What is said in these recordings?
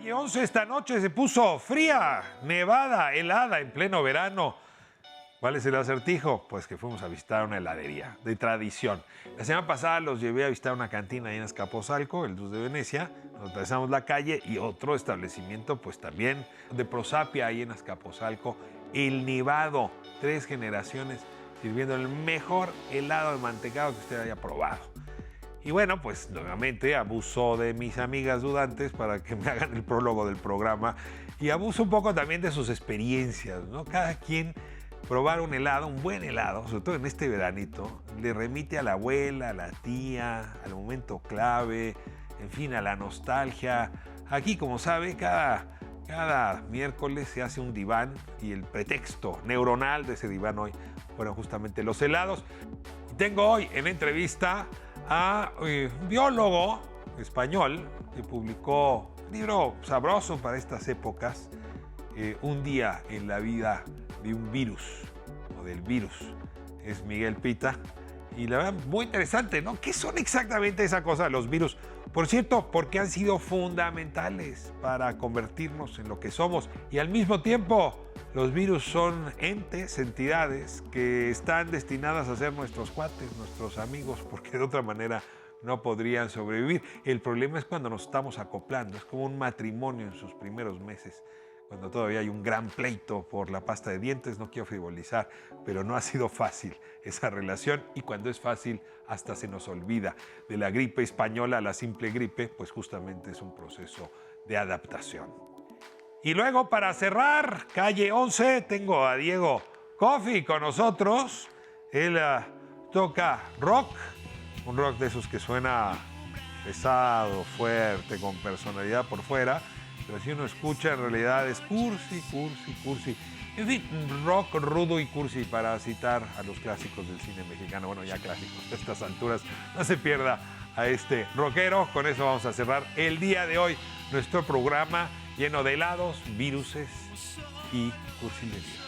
Calle 11 esta noche se puso fría, nevada, helada en pleno verano. ¿Cuál es el acertijo? Pues que fuimos a visitar una heladería de tradición. La semana pasada los llevé a visitar una cantina ahí en Azcapotzalco, el Dus de Venecia. Nos atravesamos la calle y otro establecimiento, pues también de prosapia ahí en Azcapotzalco. El Nevado, 3 generaciones sirviendo el mejor helado de mantecado que usted haya probado. Y bueno, pues nuevamente abuso de mis amigas dudantes para que me hagan el prólogo del programa y abuso un poco también de sus experiencias, ¿no? Cada quien probar un helado, un buen helado, sobre todo en este veranito, le remite a la abuela, a la tía, al momento clave, en fin, a la nostalgia. Aquí, como sabe, cada miércoles se hace un diván y el pretexto neuronal de ese diván hoy fueron justamente los helados. Y tengo hoy en entrevista a un biólogo español que publicó un libro sabroso para estas épocas, Un día en la vida de un virus, o del virus. Es Miguel Pita. Y la verdad, muy interesante, ¿no? ¿Qué son exactamente esa cosa, los virus? Por cierto, porque han sido fundamentales para convertirnos en lo que somos. Y al mismo tiempo, los virus son entes, entidades que están destinadas a ser nuestros cuates, nuestros amigos, porque de otra manera no podrían sobrevivir. El problema es cuando nos estamos acoplando. Es como un matrimonio en sus primeros meses, cuando todavía hay un gran pleito por la pasta de dientes. No quiero frivolizar, pero no ha sido fácil esa relación, y cuando es fácil hasta se nos olvida. De la gripe española a la simple gripe, pues justamente es un proceso de adaptación. Y luego, para cerrar, Calle 11, tengo a Diego Coffey con nosotros. Él toca rock, un rock de esos que suena pesado, fuerte, con personalidad por fuera, pero si uno escucha, en realidad es cursi, cursi, cursi. En fin, rock rudo y cursi, para citar a los clásicos del cine mexicano. Bueno, ya clásicos a estas alturas. No se pierda a este rockero. Con eso vamos a cerrar el día de hoy nuestro programa lleno de helados, viruses y cursilería.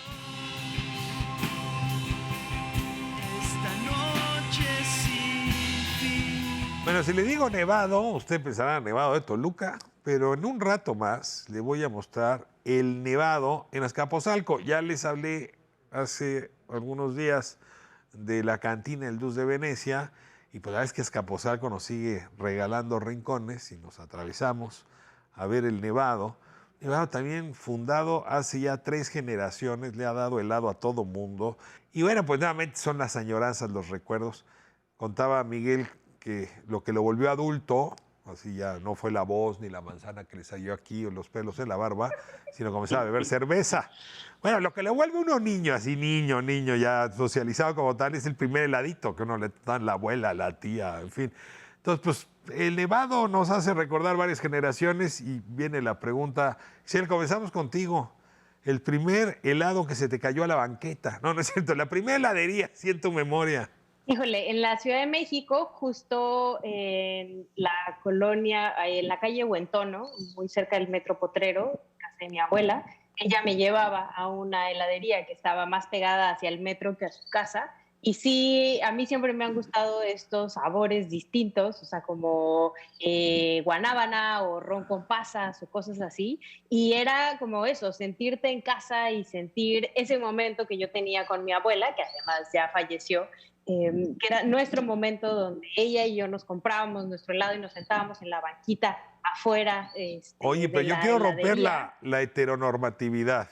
Bueno, si le digo nevado, usted pensará nevado de Toluca, pero en un rato más le voy a mostrar el nevado en Azcapotzalco. Ya les hablé hace algunos días de la cantina El Dus de Venecia, y pues la verdad es que Azcapotzalco nos sigue regalando rincones y nos atravesamos a ver el nevado. Nevado también fundado hace ya 3 generaciones, le ha dado helado a todo mundo. Y bueno, pues nuevamente son las añoranzas, los recuerdos. Contaba Miguel que lo volvió adulto, así ya no fue la voz ni la manzana que le salió aquí o los pelos en la barba, sino comenzaba a beber cerveza. Bueno, lo que le vuelve uno niño, así niño, ya socializado como tal, es el primer heladito que uno le da la abuela, la tía, en fin. Entonces, pues el nevado nos hace recordar varias generaciones y viene la pregunta. Xiel, comenzamos contigo. El primer helado que se te cayó a la banqueta. No, no es cierto, la primera heladería, sí, en tu memoria. Híjole, en la Ciudad de México, justo en la colonia, en la calle Huentono, muy cerca del Metro Potrero, casa de mi abuela, ella me llevaba a una heladería que estaba más pegada hacia el metro que a su casa. Y sí, a mí siempre me han gustado estos sabores distintos, o sea, como guanábana o ron con pasas o cosas así. Y era como eso, sentirte en casa y sentir ese momento que yo tenía con mi abuela, que además ya falleció, que era nuestro momento donde ella y yo nos comprábamos nuestro helado y nos sentábamos en la banquita afuera. Oye, pero yo quiero romper la heteronormatividad.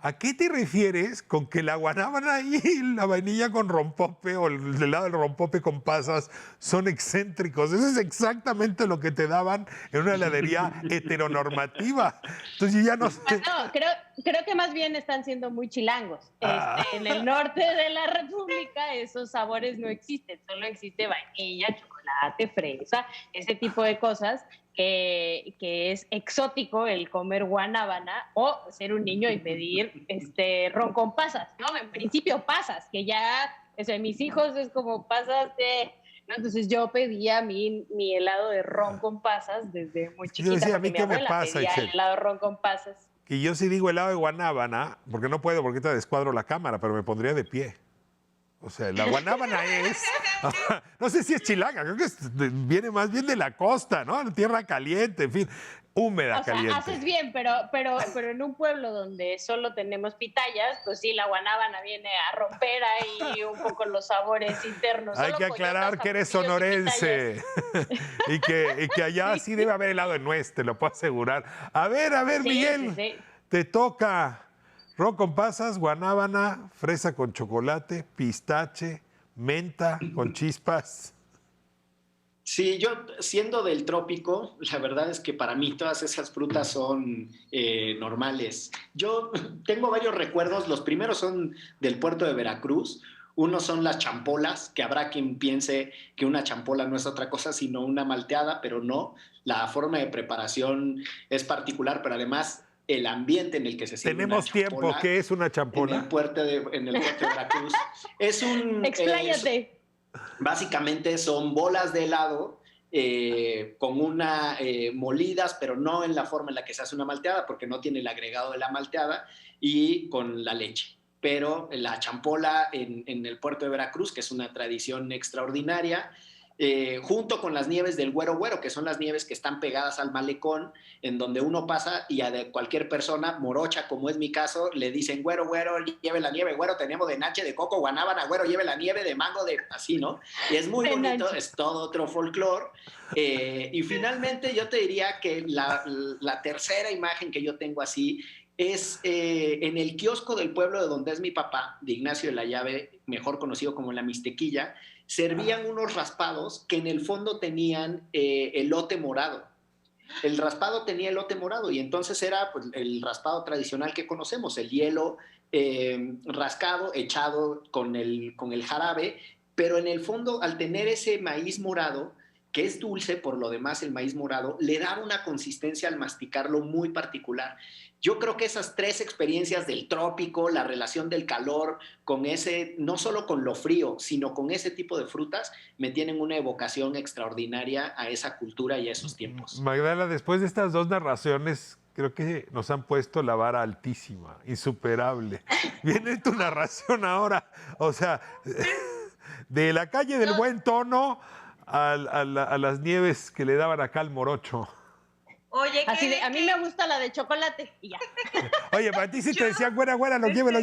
¿A qué te refieres con que la guanábana y la vainilla con rompope o el helado del rompope con pasas son excéntricos? Eso es exactamente lo que te daban en una heladería heteronormativa. Entonces yo ya no sé. No, creo que más bien están siendo muy chilangos. En el norte de la República esos sabores no existen, solo existe vainilla, chocolate, fresa, ese tipo de cosas. Que es exótico el comer guanábana o ser un niño y pedir ron con pasas, ¿no? En principio pasas, que ya, mis hijos es como pasas de... ¿no? Entonces yo pedía mi helado de ron con pasas desde muy chiquita. Yo decía, ¿a mí mi qué me abuela pasa, pedía Ixchel? el helado de ron con pasas. Que yo sí digo helado de guanábana, porque no puedo, porque te descuadro la cámara, pero me pondría de pie. O sea, la guanábana es... No sé si es chilanga, creo que viene más bien de la costa, ¿no? Tierra caliente, en fin. húmeda, O sea, caliente. haces bien, pero en un pueblo donde solo tenemos pitayas, pues sí, la guanábana viene a romper ahí un poco los sabores internos. Hay Solo que coyotas, aclarar que eres jamoncillos y pitayas. sonorense y que allá sí debe haber helado de nuez, te lo puedo asegurar. A ver, Sí, sí, Miguel, sí. te toca ron con pasas, guanábana, fresa con chocolate, pistache, menta con chispas. Sí, yo siendo del trópico, la verdad es que para mí todas esas frutas son normales. Yo tengo varios recuerdos, los primeros son del puerto de Veracruz, unos son las champolas, que habrá quien piense que una champola no es otra cosa sino una malteada, pero no, la forma de preparación es particular, pero además el ambiente en el que se sirve una Tenemos tiempo, champola ¿qué es una champola? en el puerto de Veracruz es un... Expláyate. Básicamente son bolas de helado con una molidas, pero no en la forma en la que se hace una malteada, porque no tiene el agregado de la malteada, y con la leche. Pero la champola en el puerto de Veracruz, que es una tradición extraordinaria, junto con las nieves del Güero Güero, que son las nieves que están pegadas al malecón, en donde uno pasa y a de cualquier persona morocha, como es mi caso, le dicen, güero, güero, lleve la nieve, güero, tenemos de nache, de coco, guanábana, güero, lleve la nieve, de mango, de así, ¿no? Y es muy bonito, es todo otro folclore. Y finalmente yo te diría que la tercera imagen que yo tengo así es en el kiosco del pueblo de donde es mi papá, de Ignacio de la Llave, mejor conocido como La Mixtequilla, servían unos raspados que en el fondo tenían elote morado. El raspado tenía elote morado y entonces era pues, el raspado tradicional que conocemos, el hielo rascado, echado con el jarabe, pero en el fondo al tener ese maíz morado, que es dulce, por lo demás el maíz morado, le da una consistencia al masticarlo muy particular. Yo creo que esas tres experiencias del trópico, la relación del calor, con ese, no solo con lo frío, sino con ese tipo de frutas, me tienen una evocación extraordinaria a esa cultura y a esos tiempos. Magdalena, después de estas dos narraciones, creo que nos han puesto la vara altísima, insuperable. Viene tu narración ahora, o sea, de la calle del buen tono a las nieves que le daban acá al morocho. Oye, Así de, a mí me gusta la de chocolate y ya. Oye, para ti sí te decían, güera, güera, llévelo,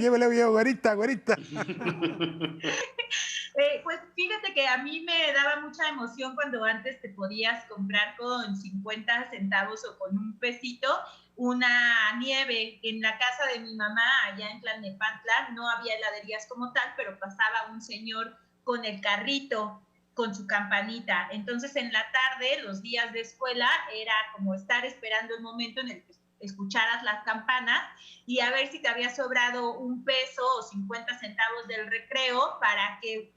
güerita, güerita. Pues fíjate que a mí me daba mucha emoción cuando antes te podías comprar con 50 centavos o con un pesito una nieve. En la casa de mi mamá, allá en Tlalnepantla, no había heladerías como tal, pero pasaba un señor con el carrito, con su campanita. Entonces en la tarde, los días de escuela, era como estar esperando el momento en el que escucharas las campanas y a ver si te había sobrado un peso o 50 centavos del recreo para que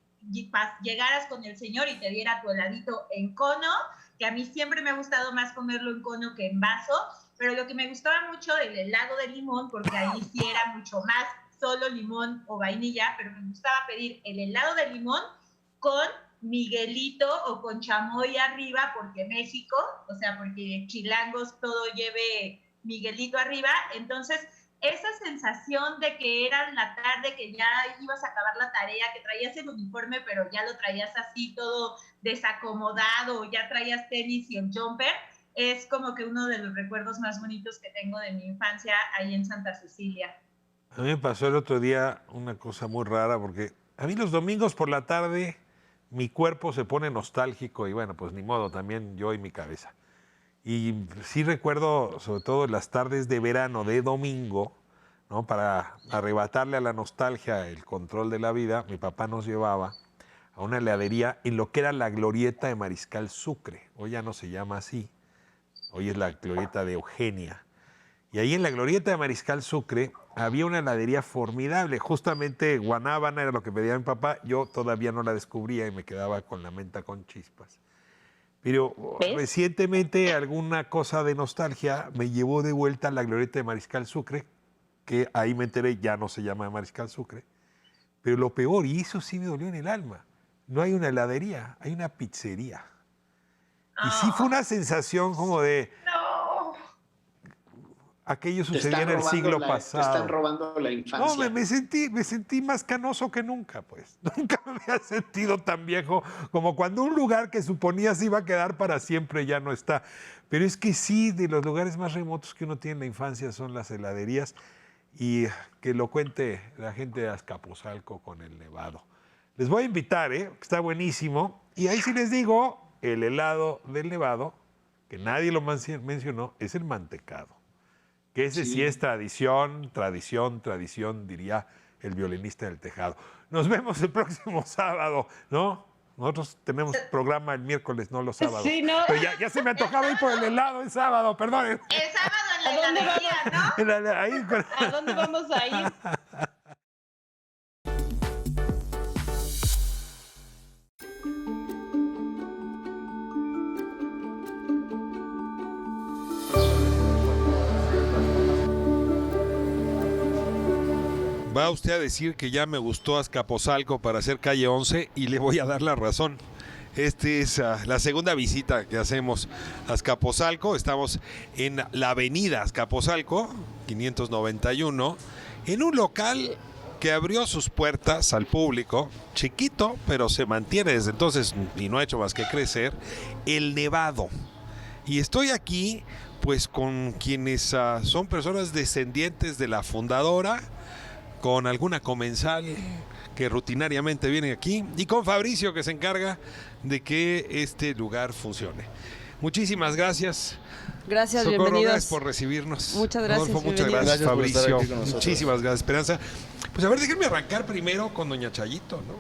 llegaras con el señor y te diera tu heladito en cono, que a mí siempre me ha gustado más comerlo en cono que en vaso, pero lo que me gustaba mucho del helado de limón, porque ahí sí era mucho más solo limón o vainilla, pero me gustaba pedir el helado de limón con Miguelito o con chamoy arriba, porque México, o sea, porque chilangos todo lleve Miguelito arriba, entonces esa sensación de que era la tarde, que ya ibas a acabar la tarea, que traías el uniforme, pero ya lo traías así todo desacomodado, ya traías tenis y el jumper, es como que uno de los recuerdos más bonitos que tengo de mi infancia ahí en Santa Cecilia. A mí me pasó el otro día una cosa muy rara, porque a mí los domingos por la tarde mi cuerpo se pone nostálgico y bueno, pues ni modo, también yo y mi cabeza. Y sí recuerdo, sobre todo las tardes de verano de domingo, ¿no? Para arrebatarle a la nostalgia el control de la vida, mi papá nos llevaba a una heladería en lo que era la glorieta de Mariscal Sucre. Hoy ya no se llama así, hoy es la glorieta de Eugenia. Y ahí en la glorieta de Mariscal Sucre había una heladería formidable. Justamente guanábana era lo que pedía mi papá. Yo todavía no la descubría y me quedaba con la menta con chispas. Pero ¿ves? recientemente alguna cosa de nostalgia me llevó de vuelta a la glorieta de Mariscal Sucre, que ahí me enteré ya no se llama Mariscal Sucre. Pero lo peor, y eso sí me dolió en el alma, no hay una heladería, hay una pizzería. Y sí fue una sensación como de... No. aquello Te sucedía están en el robando siglo Te pasado. están robando la infancia. No, me sentí más canoso que nunca, pues. Nunca me había sentido tan viejo como cuando un lugar que suponías iba a quedar para siempre ya no está. Pero es que sí, de los lugares más remotos que uno tiene en la infancia son las heladerías, y que lo cuente la gente de Azcapotzalco con el Nevado. Les voy a invitar, que está buenísimo. Y ahí sí les digo, el helado del Nevado, que nadie lo mencionó, es el mantecado. Que ese sí es tradición, diría el violinista del tejado. Nos vemos el próximo sábado, ¿no? Nosotros tenemos programa el miércoles, no los sábados. Sí, ¿no? Pero ya se me antojaba ir por el helado el sábado, perdón. El sábado en la heladería, ¿no? ¿A dónde vamos a ir? Va usted a decir que ya me gustó Azcapotzalco para hacer calle 11 y le voy a dar la razón. Esta es la segunda visita que hacemos a Azcapotzalco. Estamos en la avenida Azcapotzalco, 591, en un local que abrió sus puertas al público, chiquito, pero se mantiene desde entonces y no ha hecho más que crecer, el Nevado. Y estoy aquí pues con quienes son personas descendientes de la fundadora, con alguna comensal que rutinariamente viene aquí y con Fabricio, que se encarga de que este lugar funcione. Muchísimas gracias. Gracias, Socorro, bienvenidos. gracias por recibirnos. Muchas gracias, Rodolfo, muchas bienvenidos. gracias, Gracias por estar Fabricio. aquí con nosotros. Muchísimas gracias, Esperanza. Pues a ver, déjenme arrancar primero con doña Chayito, ¿no?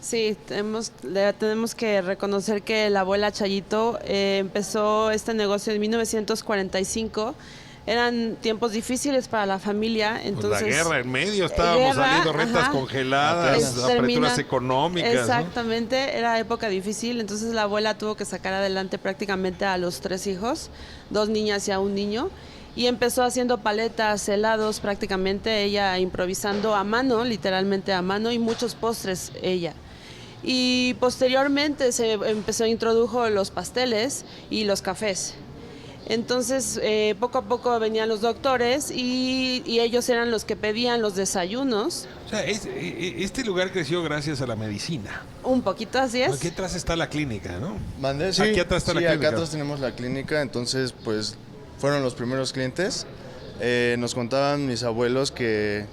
Sí, tenemos que reconocer que la abuela Chayito empezó este negocio en 1945. Eran tiempos difíciles para la familia, entonces... Pues la guerra en medio, estábamos saliendo rentas congeladas, aperturas económicas. Exactamente, ¿no? Era época difícil, entonces la abuela tuvo que sacar adelante prácticamente a los 3 hijos, 2 niñas y a un niño, y empezó haciendo paletas, helados prácticamente, ella improvisando a mano, literalmente a mano, y muchos postres ella. Y posteriormente se introdujo los pasteles y los cafés. Entonces, poco a poco venían los doctores y ellos eran los que pedían los desayunos. O sea, este lugar creció gracias a la medicina. Un poquito, así es. Aquí atrás está la clínica, ¿no? ¿Mandé? Sí, Aquí atrás está la clínica. acá atrás tenemos la clínica, entonces pues fueron los primeros clientes. Nos contaban mis abuelos que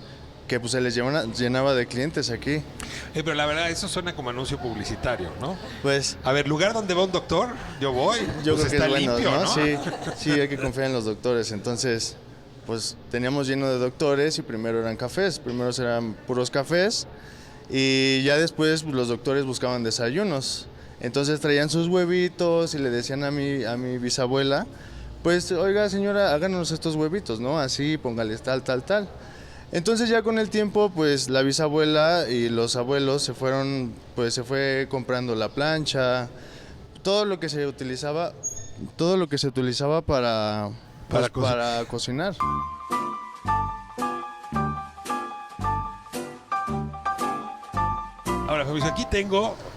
pues se les llenaba de clientes aquí. Pero la verdad, eso suena como anuncio publicitario, ¿no? Pues A ver, lugar donde va un doctor, yo voy. yo Pues creo que está es bueno, limpio, ¿no? Sí, hay que confiar en los doctores. Entonces, pues teníamos lleno de doctores y primero eran cafés, primero eran puros cafés y ya después pues, los doctores buscaban desayunos. Entonces traían sus huevitos y le decían a mi bisabuela, pues, oiga señora, háganos estos huevitos, ¿no? Así, póngales tal. Entonces ya con el tiempo, pues la bisabuela y los abuelos se fue comprando la plancha, todo lo que se utilizaba para cocinar. Ahora, Fabricio,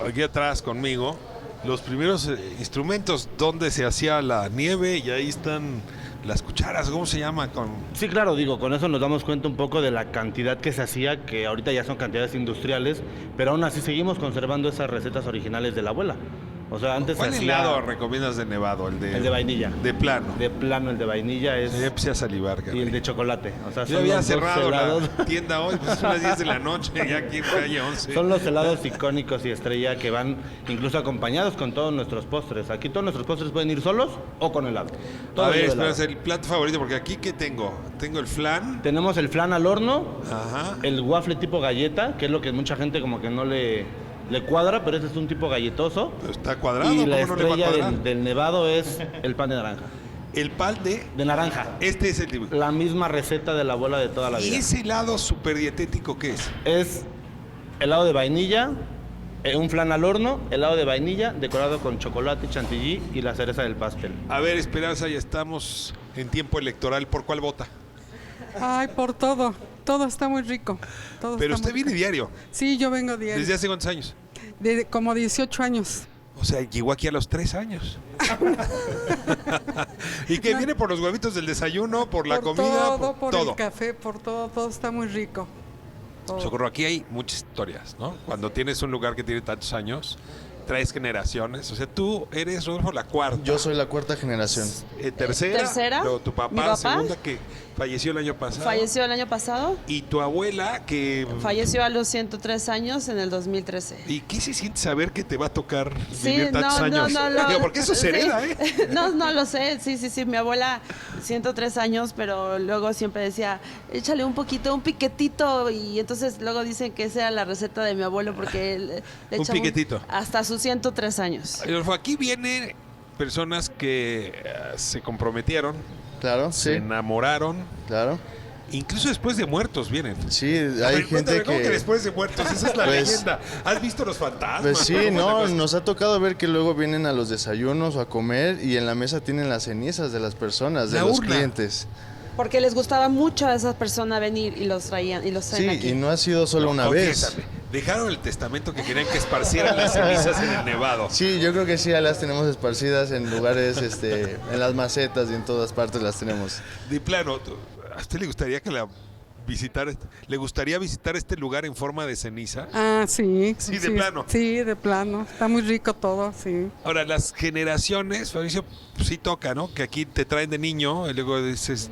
aquí atrás conmigo, los primeros instrumentos donde se hacía la nieve, y ahí están las cucharas, ¿cómo se llama? Sí, claro, con eso nos damos cuenta un poco de la cantidad que se hacía, que ahorita ya son cantidades industriales, pero aún así seguimos conservando esas recetas originales de la abuela. O sea, antes ¿Cuál se hacía... helado recomiendas de Nevado? El de vainilla. De plano. De plano, el de vainilla es... Ya empecé a salivar, Y caray. el de chocolate. O sea, Yo son había los dos cerrado helados. la tienda hoy, pues son las 10 de la noche, ya aquí en calle 11. Son los helados icónicos y estrella que van incluso acompañados con todos nuestros postres. Aquí todos nuestros postres pueden ir solos o con helado. Todo A ver, lleva helado. espera, el plato favorito, porque aquí, ¿qué tengo? Tengo el flan. Tenemos el flan al horno, Ajá. el waffle tipo galleta, que es lo que mucha gente como que no le cuadra, pero ese es un tipo galletoso. Pero está cuadrado, Y la ¿cómo no le va a estrella cuadrar? del nevado es el pan de naranja. El pan De naranja. este es el tipo. La misma receta de la abuela de toda la ¿Y vida. ese helado súper dietético qué es? Es helado de vainilla, un flan al horno, helado de vainilla, decorado con chocolate, chantilly y la cereza del pastel. A ver, Esperanza, ya estamos en tiempo electoral. ¿Por cuál vota? Ay, por todo. Todo está muy rico. Todo Pero está usted muy viene rico. diario. Sí, yo vengo diario. ¿Desde hace cuántos años? De como 18 años. O sea, llegó aquí a los 3 años. ¿Y qué viene por los huevitos del desayuno, por la comida? Por el café, por todo está muy rico. Todo. Socorro, aquí hay muchas historias, ¿no? Cuando tienes un lugar que tiene tantos años, traes generaciones. O sea, tú eres, Rodolfo, la cuarta. Yo soy la cuarta generación. Tercera. Luego tu papá, Mi papá, segunda, que falleció el año pasado. Falleció el año pasado. Y tu abuela, que... Falleció a los 103 años en el 2013. ¿Y qué se siente saber que te va a tocar Sí, vivir tantos años? Digo, porque eso se hereda, sí. ¿eh? No lo sé, sí. Mi abuela, 103 años, pero luego siempre decía, échale un poquito, un piquetito. Y entonces luego dicen que esa era la receta de mi abuelo, porque le Un echaba piquetito. hasta sus 103 años. Rodolfo, aquí vienen personas que se comprometieron, Claro, se sí, enamoraron, claro. incluso después de muertos vienen. Sí, A hay ver, gente cuéntame, ¿cómo que que... después de muertos? Esa es la Pues- leyenda. ¿Has visto los fantasmas? Pues sí, ¿Cómo es la no, cosa? nos ha tocado ver que luego vienen a los desayunos o a comer y en la mesa tienen las cenizas de las personas, de La los urna. clientes. Porque les gustaba mucho a esas personas venir y los traían y los traen Sí, aquí. y no ha sido solo una vez. Confiésame, dejaron el testamento que querían que esparcieran las cenizas en el nevado. Sí, yo creo que sí, ya las tenemos esparcidas en lugares, en las macetas y en todas partes las tenemos. De plano, ¿a usted le gustaría que le gustaría visitar este lugar en forma de ceniza? Ah, sí. Sí, de plano. Sí, de plano. Está muy rico todo, sí. Ahora, las generaciones, Fabricio, pues sí toca, ¿no? Que aquí te traen de niño y luego dices,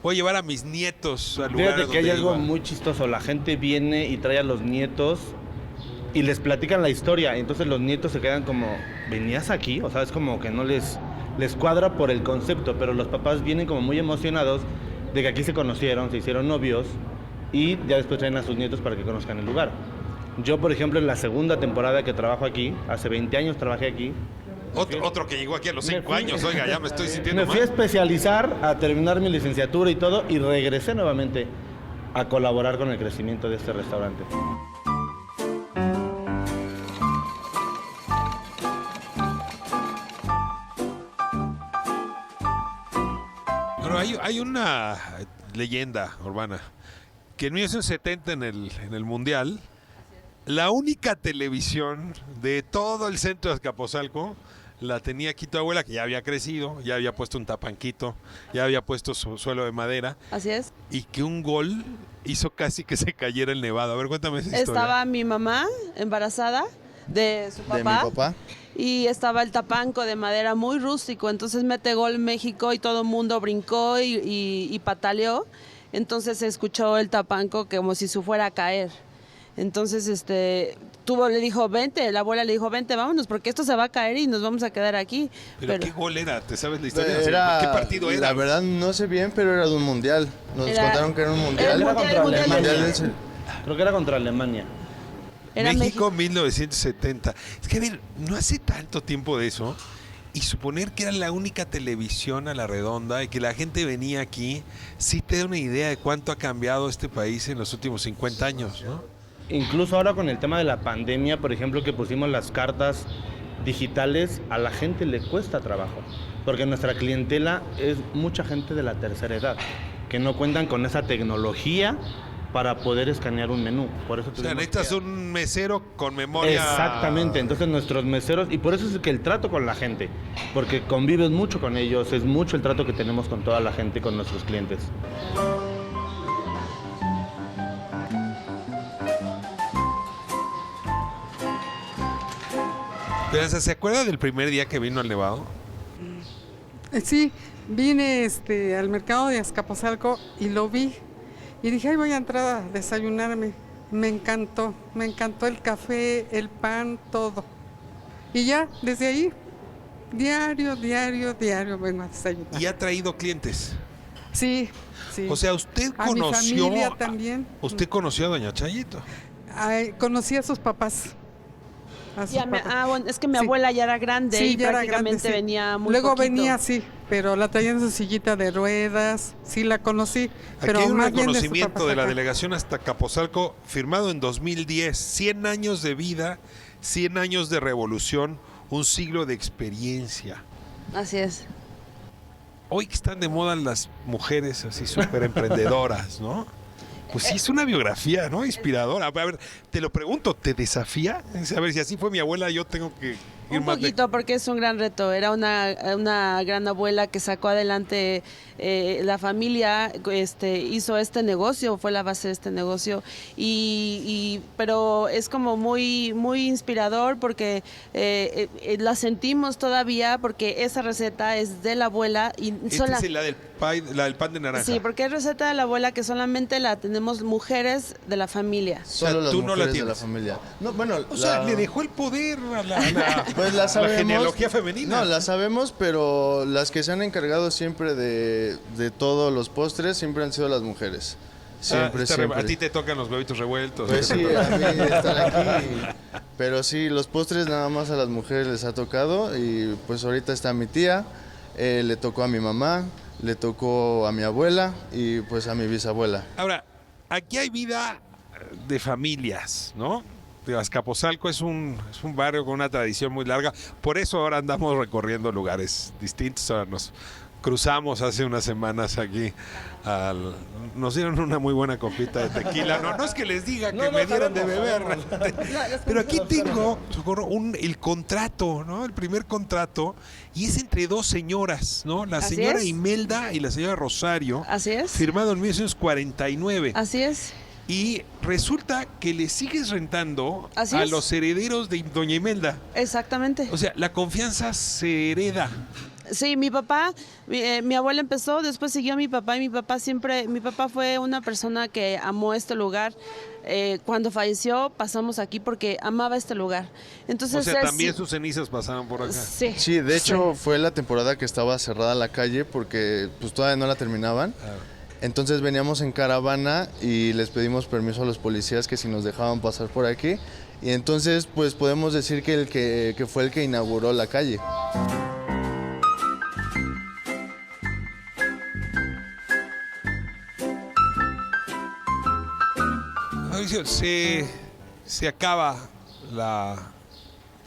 voy a llevar a mis nietos al lugar Fíjate que hay donde algo iba. muy chistoso. La gente viene y trae a los nietos y les platican la historia. Entonces los nietos se quedan como, ¿venías aquí? O sea, es como que no les cuadra por el concepto, pero los papás vienen como muy emocionados de que aquí se conocieron, se hicieron novios y ya después traen a sus nietos para que conozcan el lugar. Yo, por ejemplo, en la segunda temporada que trabajo aquí, hace 20 años trabajé aquí. Otro que llegó aquí a los Me 5 fui- años, oiga, ya me estoy sintiendo Me fui a mal. especializar, a terminar mi licenciatura y todo, y regresé nuevamente a colaborar con el crecimiento de este restaurante. Bueno, hay una leyenda urbana que en 1970 en el Mundial, la única televisión de todo el centro de Azcapotzalco la tenía aquí tu abuela, que ya había crecido, ya había puesto un tapanquito, ya había puesto su suelo de madera, Así es. y que un gol hizo casi que se cayera el nevado. A ver, cuéntame esa historia. Estaba mi mamá embarazada de su papá. De mi papá. Y estaba el tapanco de madera muy rústico, entonces mete gol México y todo el mundo brincó y pataleó. Entonces se escuchó el tapanco como si se fuera a caer. Entonces le dijo, vente, la abuela le dijo, vente, vámonos, porque esto se va a caer y nos vamos a quedar aquí. ¿Pero qué gol era? ¿Te sabes la historia? O sea, Era, ¿qué partido era? La verdad no sé bien, pero era de un mundial. Nos Era- contaron que era un mundial. era el Era contra mundial de Alemania. México. Creo que era contra Alemania. Era México 1970. Es que a ver, no hace tanto tiempo de eso. Y suponer que era la única televisión a la redonda y que la gente venía aquí, sí te da una idea de cuánto ha cambiado este país en los últimos 50 años, ¿no? Incluso ahora con el tema de la pandemia, por ejemplo, que pusimos las cartas digitales, a la gente le cuesta trabajo, porque nuestra clientela es mucha gente de la tercera edad, que no cuentan con esa tecnología para poder escanear un menú. Por eso O sea, tuvimos necesitas que- un mesero con memoria. Exactamente, entonces nuestros meseros, y por eso es que el trato con la gente, porque convives mucho con ellos, es mucho el trato que tenemos con toda la gente, con nuestros clientes. Pero, o sea, ¿se acuerda del primer día que vino al Nevado? Sí, vine al mercado de Azcapotzalco y lo vi. Y dije, ay, voy a entrar a desayunarme. Me encantó el café, el pan, todo. Y ya, desde ahí, diario vengo a desayunar. Y ha traído clientes. Sí, sí. O sea, usted a mi conoció. familia también. Usted conoció a Doña Chayito. Ay, conocí a sus papás. A sus papás. Bueno, es que mi Sí. abuela ya era grande Sí, y ya era prácticamente grande, sí. venía muy Luego poquito. venía, sí, pero la traía en su sillita de ruedas, sí la conocí. Aquí Pero hay un más bien de sus reconocimiento papás de la acá. delegación hasta Capozalco, firmado en 2010. 100 años de vida, 100 años de revolución, un siglo de experiencia. Así es. Hoy que están de moda las mujeres así súper emprendedoras, ¿no? Pues sí, es una biografía, ¿no? Inspiradora. A ver, te lo pregunto, ¿te desafía? A ver, si así fue mi abuela, yo tengo que ir Un más poquito, porque es un gran reto. Era una gran abuela que sacó adelante la familia, hizo este negocio, fue la base de este negocio. Pero es como muy, muy inspirador porque la sentimos todavía, porque esa receta es de la abuela. Y Esta es la del pan de naranja. Sí, porque es receta de la abuela que solamente la tenemos mujeres de la familia. Solo las tú no la mujeres de la tienes. familia. No, bueno, O sea, le dejó el poder a pues la a sabemos. la genealogía femenina. No, la sabemos, pero las que se han encargado siempre de todos los postres siempre han sido las mujeres. Siempre, siempre. A ti te tocan los huevitos revueltos. Pues sí, a mí están aquí. Pero sí, los postres nada más a las mujeres les ha tocado. Y pues ahorita está mi tía, le tocó a mi mamá, le tocó a mi abuela y pues a mi bisabuela. Ahora, aquí hay vida de familias, ¿no? Azcapotzalco es un barrio con una tradición muy larga. Por eso ahora andamos recorriendo lugares distintos. Ahora nos cruzamos hace unas semanas aquí. Nos dieron una muy buena copita de tequila. No es que les diga que me dieran de beber. Pero aquí tengo, Socorro, el contrato, ¿no? El primer contrato. Y es entre dos señoras, ¿no? La Así señora es. Imelda y la señora Rosario. Así es. Firmado en 1949. Así es. Y resulta que le sigues rentando Así a es. los herederos de doña Imelda. Exactamente. O sea, la confianza se hereda. Sí, mi papá, mi abuela empezó, después siguió mi papá y mi papá fue una persona que amó este lugar. Cuando falleció pasamos aquí porque amaba este lugar. Entonces, O sea, también sus cenizas pasaban por acá. Sí. Sí, de hecho Sí. fue la temporada que estaba cerrada la calle porque pues todavía no la terminaban. Entonces veníamos en caravana y les pedimos permiso a los policías que si nos dejaban pasar por aquí. Y entonces pues podemos decir que fue el que inauguró la calle. Mauricio, se acaba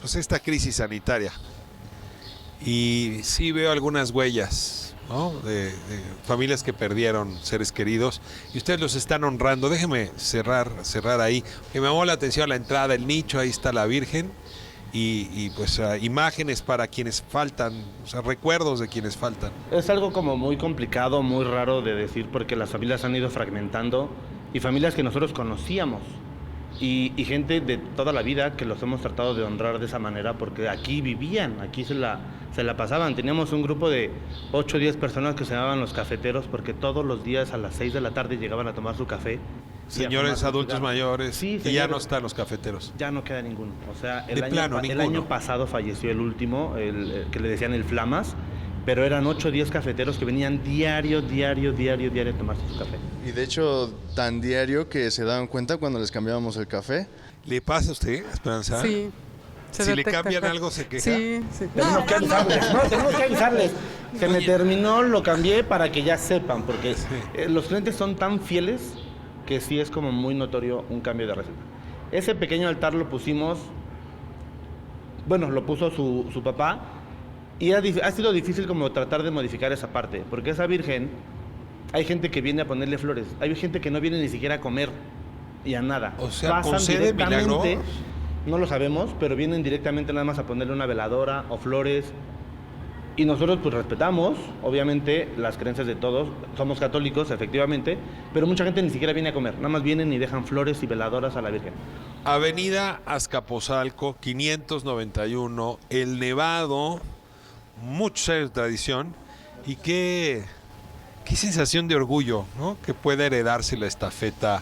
esta crisis sanitaria y sí veo algunas huellas, ¿no? de familias que perdieron seres queridos y ustedes los están honrando. Déjeme cerrar ahí. Que me llamó la atención a la entrada, el nicho, ahí está la Virgen y pues imágenes para quienes faltan, o sea, recuerdos de quienes faltan. Es algo como muy complicado, muy raro de decir porque las familias han ido fragmentando y familias que nosotros conocíamos y gente de toda la vida que los hemos tratado de honrar de esa manera porque aquí vivían, aquí se la pasaban. Teníamos un grupo de 8 o 10 personas que se llamaban los cafeteros porque todos los días a las 6 de la tarde llegaban a tomar su café. Señores adultos mayores, Sí, y ya señores. no están los cafeteros. Ya no queda ninguno. O sea, De plano, el ninguno. año pasado falleció el último, el que le decían el Flamas, pero eran 8 o 10 cafeteros que venían diario a tomarse su café. Y de hecho tan diario que se daban cuenta cuando les cambiábamos el café. ¿Le pasa a usted, Esperanza? Sí. se Si le detecta cambian acá. algo, se queja. Sí, sí. Tenemos que avisarles, tenemos que avisarles. Se me terminó, lo cambié para que ya sepan, porque los clientes son tan fieles que sí es como muy notorio un cambio de receta. Ese pequeño altar lo pusimos, bueno, lo puso su papá, y ha sido difícil como tratar de modificar esa parte, porque esa virgen, hay gente que viene a ponerle flores, hay gente que no viene ni siquiera a comer y a nada. O sea, Pasan ¿concede milagros? no lo sabemos, pero vienen directamente nada más a ponerle una veladora o flores. Y nosotros pues respetamos, obviamente, las creencias de todos. Somos católicos, efectivamente, pero mucha gente ni siquiera viene a comer. Nada más vienen y dejan flores y veladoras a la Virgen. Avenida Azcapotzalco, 591, El Nevado, muchos años de tradición. Y qué sensación de orgullo, ¿no? Que pueda heredarse la estafeta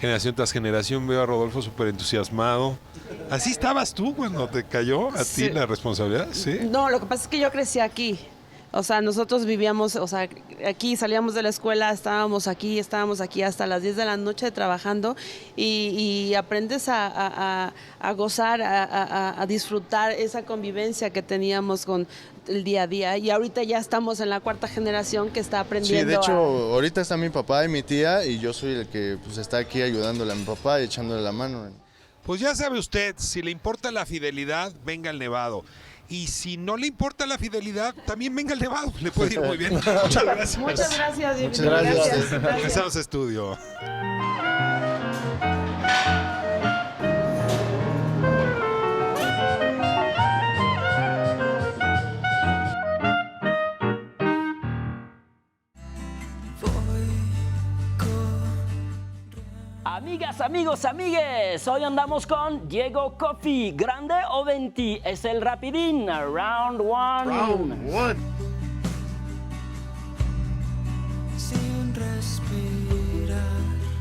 generación tras generación. Veo a Rodolfo súper entusiasmado. ¿Así estabas tú cuando te cayó a Sí. ti la responsabilidad? Sí. No, lo que pasa es que yo crecí aquí. O sea, nosotros vivíamos, o sea, aquí salíamos de la escuela, estábamos aquí hasta las 10 de la noche trabajando y aprendes a gozar, a disfrutar esa convivencia que teníamos con el día a día. Y ahorita ya estamos en la 4ª generación que está Sí, aprendiendo. de hecho, ahorita está mi papá y mi tía y yo soy el que pues, está aquí ayudándole a mi papá y echándole la mano. Pues ya sabe usted, si le importa la fidelidad, venga al Nevado. Y si no le importa la fidelidad, también venga al Nevado. Le puede ir muy bien. Muchas gracias. Muchas gracias. Muchas gracias. Regresamos a estudio. Amigas, amigos, amigues, hoy andamos con Diego Coffey. ¿Grande o 20? Es el rapidín, round one. Round one. Sin respirar.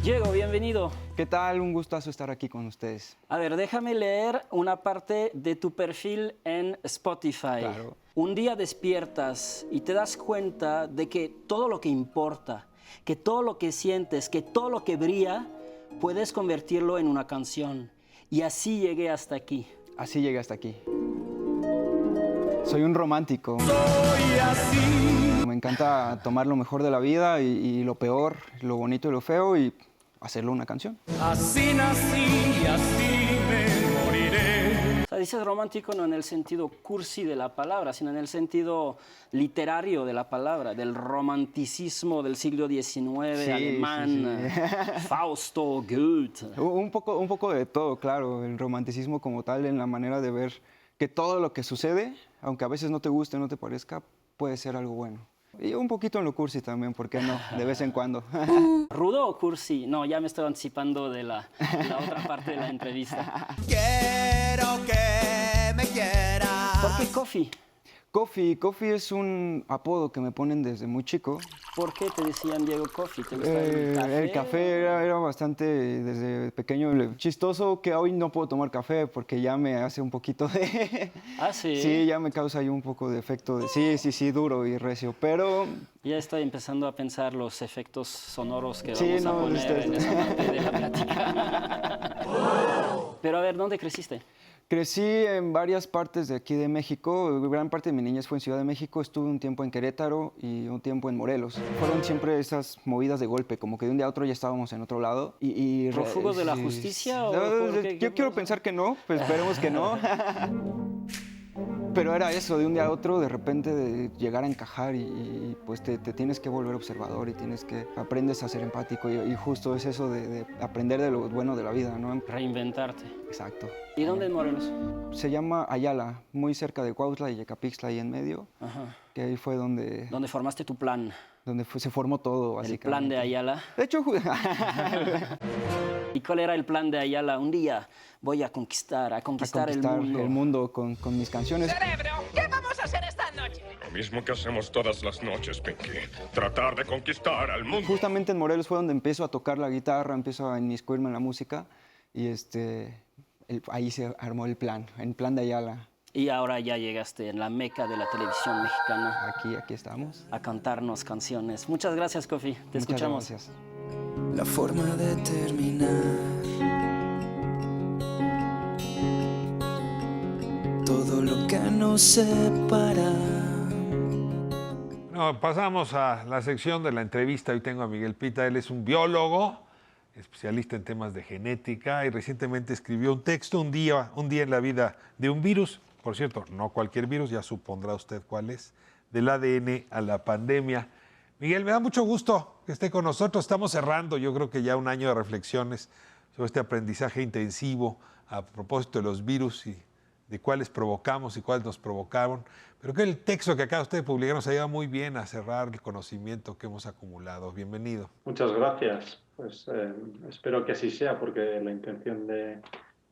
Diego, bienvenido. ¿Qué tal? Un gustazo estar aquí con ustedes. A ver, déjame leer una parte de tu perfil en Spotify. Claro. Un día despiertas y te das cuenta de que todo lo que importa, que todo lo que sientes, que todo lo que brilla, puedes convertirlo en una canción. Y así llegué hasta aquí. Así llegué hasta aquí. Soy un romántico. Soy así. Me encanta tomar lo mejor de la vida y lo peor, lo bonito y lo feo y hacerlo una canción. Así nací y así me moriré. O sea, dices romántico no en el sentido cursi de la palabra, sino en el sentido literario de la palabra, del romanticismo del siglo XIX, alemán, sí. Fausto, Goethe. Un poco de todo, claro. El romanticismo como tal, en la manera de ver que todo lo que sucede, aunque a veces no te guste, no te parezca, puede ser algo bueno. Y un poquito en lo cursi también, ¿por qué no? De vez en cuando. ¿Rudo o cursi? No, ya me estoy anticipando de la otra parte de la entrevista. Quiero que me quieras. ¿Por qué Coffey? Coffey es un apodo que me ponen desde muy chico. ¿Por qué te decían Diego Coffey? ¿Te gusta el café? El café era bastante, desde pequeño, chistoso que hoy no puedo tomar café porque ya me hace un poquito de... ¿Ah, sí? Sí, ya me causa ahí un poco de efecto de... Sí, duro y recio, pero... Ya estoy empezando a pensar los efectos sonoros que vamos a poner en esa parte de la plática. Pero a ver, ¿dónde creciste? Crecí en varias partes de aquí de México. Gran parte de mi niñez fue en Ciudad de México. Estuve un tiempo en Querétaro y un tiempo en Morelos. Fueron siempre esas movidas de golpe, como que de un día a otro ya estábamos en otro lado. ¿Prófugos de la justicia? Yo quiero pensar que no, pues esperemos que no. Pero era eso, de un día a otro, de repente de llegar a encajar y pues te tienes que volver observador y aprendes a ser empático y justo es eso de aprender de lo bueno de la vida, ¿no? Reinventarte. Exacto. ¿Y dónde en Morelos? Se llama Ayala, muy cerca de Cuautla y Yecapixtla, ahí en medio. Ajá. Que ahí fue donde... ¿Dónde formaste tu plan? Donde se formó todo, básicamente. ¿El plan de Ayala? De hecho... ¿Y cuál era el plan de Ayala? Un día voy a conquistar el mundo con mis canciones. Cerebro, ¿qué vamos a hacer esta noche? Lo mismo que hacemos todas las noches, Pinky. Tratar de conquistar al mundo. Justamente en Morelos fue donde empiezo a tocar la guitarra, empiezo a inmiscuirme en la música y ahí se armó el plan de Ayala. Y ahora ya llegaste en la meca de la televisión mexicana. Aquí estamos. A cantarnos canciones. Muchas gracias, Coffey. Te escuchamos. Gracias. La forma de terminar todo lo que nos separa. No, pasamos a la sección de la entrevista. Hoy tengo a Miguel Pita. Él es un biólogo, especialista en temas de genética y recientemente escribió un texto, un día en la vida de un virus. Por cierto, no cualquier virus, ya supondrá usted cuál es, del ADN a la pandemia. Miguel, me da mucho gusto que esté con nosotros. Estamos cerrando, yo creo que ya un año de reflexiones sobre este aprendizaje intensivo a propósito de los virus y de cuáles provocamos y cuáles nos provocaron. Pero que el texto que acaba usted de publicar nos ayuda muy bien a cerrar el conocimiento que hemos acumulado. Bienvenido. Muchas gracias. Pues espero que así sea, porque la intención de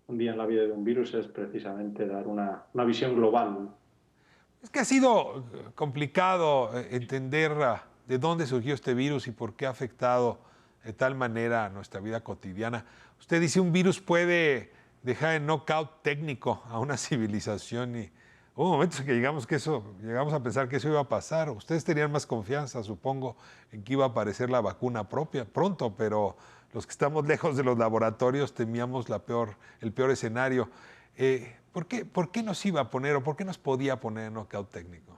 un día en la vida de un virus es precisamente dar una visión global. Es que ha sido complicado entender de dónde surgió este virus y por qué ha afectado de tal manera a nuestra vida cotidiana. Usted dice un virus puede dejar en knockout técnico a una civilización y hubo momentos en que llegamos a pensar que eso iba a pasar. Ustedes tenían más confianza, supongo, en que iba a aparecer la vacuna propia pronto, pero los que estamos lejos de los laboratorios temíamos el peor escenario. ¿Por qué nos iba a poner o por qué nos podía poner en knockout técnico?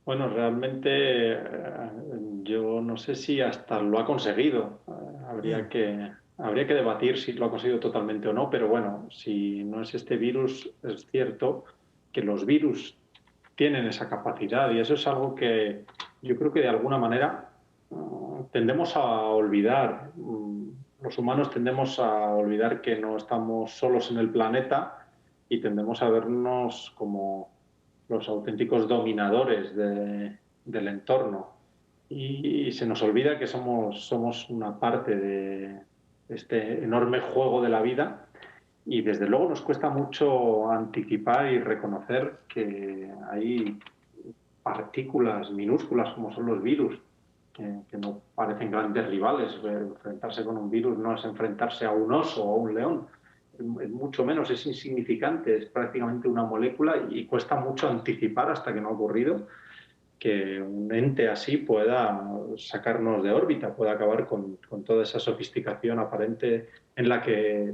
Bueno, realmente yo no sé si hasta lo ha conseguido. Habría que debatir si lo ha conseguido totalmente o no, pero bueno, si no es este virus, es cierto que los virus tienen esa capacidad y eso es algo que yo creo que de alguna manera tendemos a olvidar. Los humanos tendemos a olvidar que no estamos solos en el planeta y tendemos a vernos como los auténticos dominadores del entorno. y se nos olvida que somos una parte de este enorme juego de la vida, y desde luego nos cuesta mucho anticipar y reconocer que hay partículas minúsculas como son los virus, que no parecen grandes rivales. Enfrentarse con un virus no es enfrentarse a un oso o a un león, es mucho menos, es insignificante, es prácticamente una molécula, y cuesta mucho anticipar, hasta que no ha ocurrido, que un ente así pueda sacarnos de órbita, pueda acabar con toda esa sofisticación aparente en la que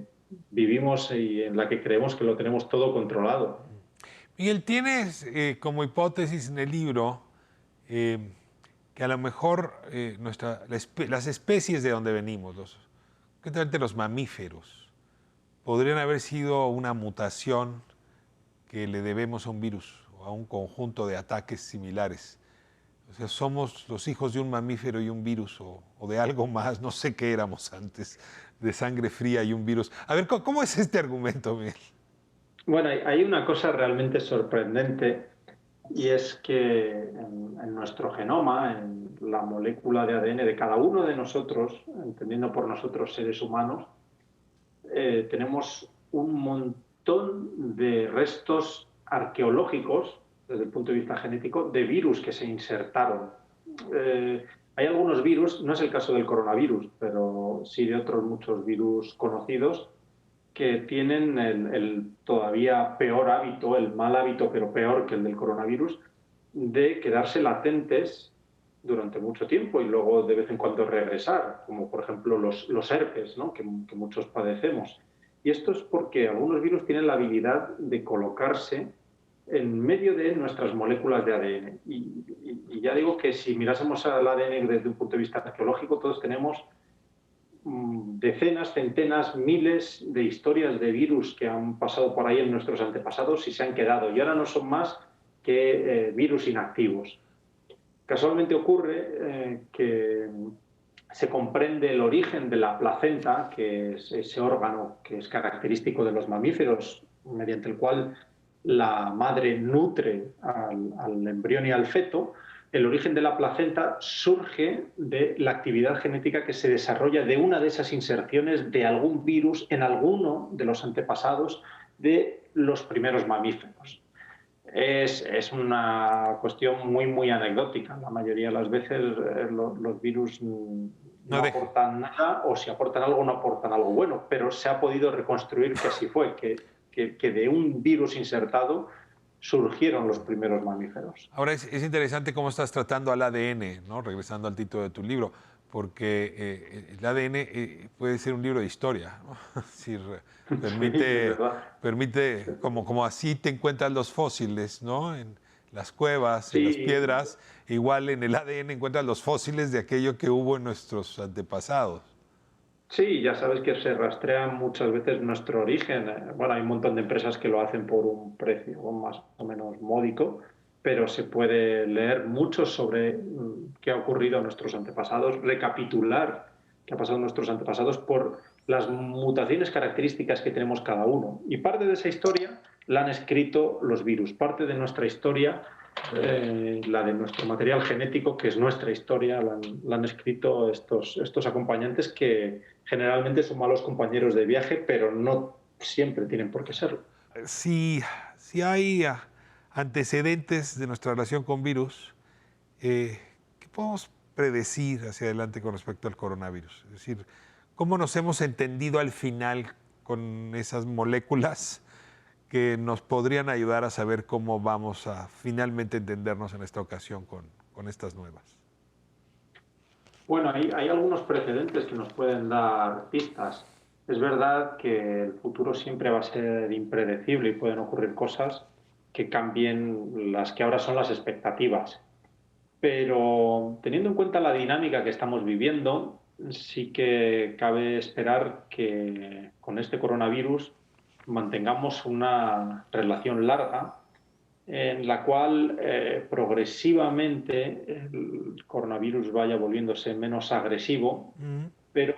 vivimos y en la que creemos que lo tenemos todo controlado. Miguel, tienes como hipótesis en el libro que a lo mejor las especies de donde venimos, concretamente los mamíferos, podrían haber sido una mutación que le debemos a un virus o a un conjunto de ataques similares. O sea, somos los hijos de un mamífero y un virus, o de algo más, no sé qué éramos antes, de sangre fría y un virus. A ver, ¿cómo es este argumento, Miguel? Bueno, hay una cosa realmente sorprendente, y es que en nuestro genoma, en la molécula de ADN de cada uno de nosotros, entendiendo por nosotros seres humanos, tenemos un montón de restos arqueológicos, desde el punto de vista genético, de virus que se insertaron. Hay algunos virus, no es el caso del coronavirus, pero sí de otros muchos virus conocidos, que tienen el todavía peor hábito, el mal hábito, pero peor que el del coronavirus, de quedarse latentes durante mucho tiempo y luego de vez en cuando regresar, como por ejemplo los herpes, ¿no? que muchos padecemos. Y esto es porque algunos virus tienen la habilidad de colocarse en medio de nuestras moléculas de ADN. Y ya digo que si mirásemos al ADN desde un punto de vista arqueológico, todos tenemos decenas, centenas, miles de historias de virus que han pasado por ahí en nuestros antepasados y se han quedado, y ahora no son más que virus inactivos. Casualmente ocurre que se comprende el origen de la placenta, que es ese órgano que es característico de los mamíferos, mediante el cual la madre nutre al embrión y al feto. El origen de la placenta surge de la actividad genética que se desarrolla de una de esas inserciones de algún virus en alguno de los antepasados de los primeros mamíferos. Es una cuestión muy anecdótica. La mayoría de las veces los virus no aportan nada, o si aportan algo no aportan algo bueno, pero se ha podido reconstruir que así fue, que de un virus insertado surgieron los primeros mamíferos. Ahora es interesante cómo estás tratando al ADN, ¿no? Regresando al título de tu libro, porque el ADN puede ser un libro de historia, ¿no? Es decir, permite como así te encuentras los fósiles, ¿no? En las cuevas, en las piedras, igual en el ADN encuentras los fósiles de aquello que hubo en nuestros antepasados. Sí, ya sabes que se rastrea muchas veces nuestro origen. Bueno, hay un montón de empresas que lo hacen por un precio más o menos módico, pero se puede leer mucho sobre qué ha ocurrido a nuestros antepasados, recapitular qué ha pasado a nuestros antepasados por las mutaciones características que tenemos cada uno. Y parte de esa historia la han escrito los virus, parte de nuestra historia, la de nuestro material genético, que es nuestra historia, la han escrito estos acompañantes que generalmente son malos compañeros de viaje, pero no siempre tienen por qué serlo. Si hay antecedentes de nuestra relación con virus, ¿qué podemos predecir hacia adelante con respecto al coronavirus? Es decir, ¿cómo nos hemos entendido al final con esas moléculas que nos podrían ayudar a saber cómo vamos a finalmente entendernos en esta ocasión con estas nuevas? Bueno, hay algunos precedentes que nos pueden dar pistas. Es verdad que el futuro siempre va a ser impredecible y pueden ocurrir cosas que cambien las que ahora son las expectativas. Pero teniendo en cuenta la dinámica que estamos viviendo, sí que cabe esperar que con este coronavirus mantengamos una relación larga en la cual progresivamente el coronavirus vaya volviéndose menos agresivo, pero